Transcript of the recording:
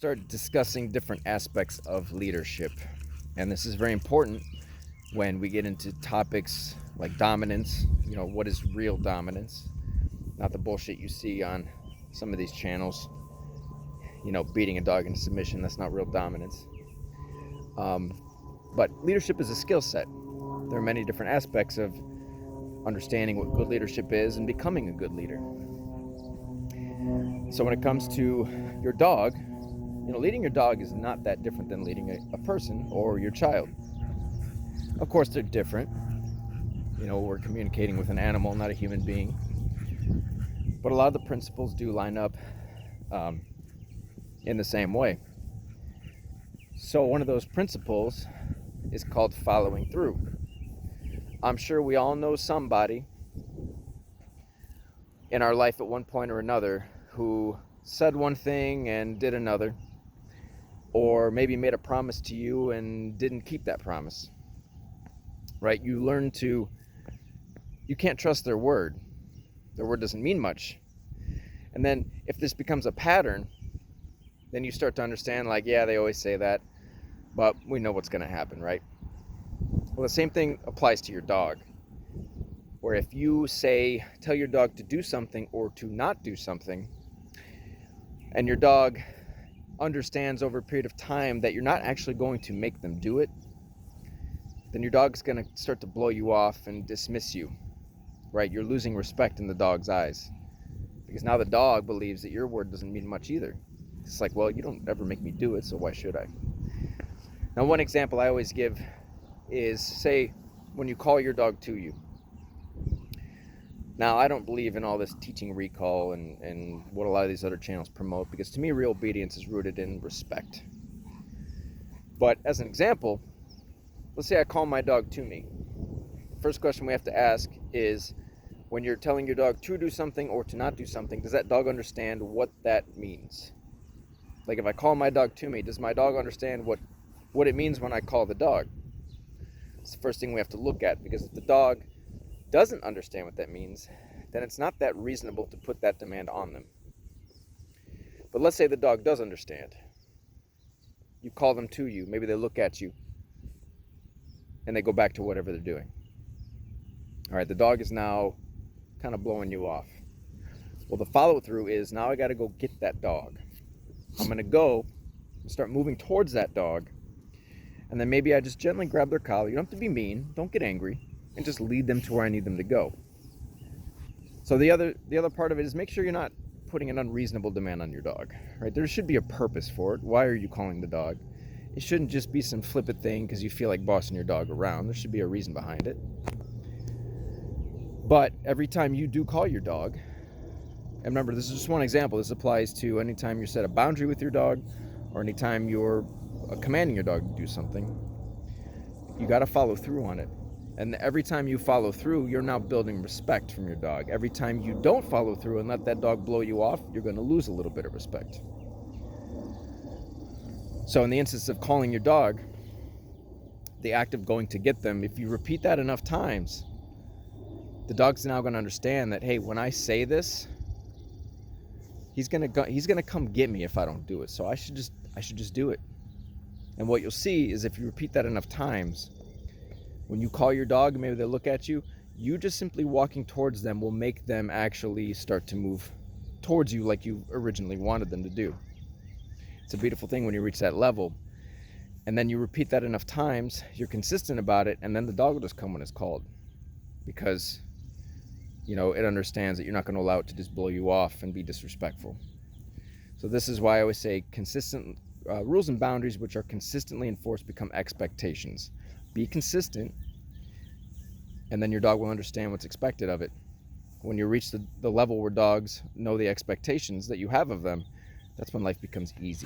start discussing different aspects of leadership. And this is very important when we get into topics like dominance. What is real dominance? Not the bullshit you see on some of these channels. Beating a dog into submission, that's not real dominance. But leadership is a skill set. There are many different aspects of understanding what good leadership is and becoming a good leader. So when it comes to your dog, leading your dog is not that different than leading a person or your child. Of course, they're different. We're communicating with an animal, not a human being. But a lot of the principles do line up in the same way. So one of those principles is called following through. I'm sure we all know somebody in our life at one point or another who said one thing and did another, or maybe made a promise to you and didn't keep that promise, right? You can't trust their word. Their word doesn't mean much. And then if this becomes a pattern, then you start to understand, yeah, they always say that, but we know what's going to happen, right? Well, the same thing applies to your dog, where if you tell your dog to do something or to not do something, and your dog understands over a period of time that you're not actually going to make them do it, then your dog's going to start to blow you off and dismiss you, right? You're losing respect in the dog's eyes, because now the dog believes that your word doesn't mean much either. It's like, well, you don't ever make me do it, so why should I? Now, one example I always give is, say, when you call your dog to you. Now, I don't believe in all this teaching recall and what a lot of these other channels promote, because to me, real obedience is rooted in respect. But as an example, let's say I call my dog to me. First question we have to ask is, when you're telling your dog to do something or to not do something, does that dog understand what that means? Like, if I call my dog to me, does my dog understand what it means when I call the dog? It's the first thing we have to look at, because if the dog doesn't understand what that means, then it's not that reasonable to put that demand on them. But let's say the dog does understand. You call them to you, maybe they look at you, and they go back to whatever they're doing. All right, the dog is now kind of blowing you off. Well, the follow through is, now I got to go get that dog. I'm going to go and start moving towards that dog, and then maybe I just gently grab their collar. You don't have to be mean, don't get angry, and just lead them to where I need them to go. So the other part of it is, make sure you're not putting an unreasonable demand on your dog, right? There should be a purpose for it. Why are you calling the dog? It shouldn't just be some flippant thing because you feel like bossing your dog around. There should be a reason behind it. But every time you do call your dog, and remember, this is just one example. This applies to anytime you set a boundary with your dog, or anytime you're commanding your dog to do something. You got to follow through on it. And every time you follow through, you're now building respect from your dog. Every time you don't follow through and let that dog blow you off, you're going to lose a little bit of respect. So in the instance of calling your dog, the act of going to get them, if you repeat that enough times, the dog's now going to understand that, hey, when I say this, he's going to come get me if I don't do it. So I should just do it. And what you'll see is, if you repeat that enough times, when you call your dog, maybe they look at you, you just simply walking towards them will make them actually start to move towards you like you originally wanted them to do. It's a beautiful thing when you reach that level. And then you repeat that enough times, you're consistent about it, and then the dog will just come when it's called. Because, it understands that you're not going to allow it to just blow you off and be disrespectful. So this is why I always say consistent rules and boundaries which are consistently enforced become expectations. Be consistent, and then your dog will understand what's expected of it. When you reach the level where dogs know the expectations that you have of them, that's when life becomes easy.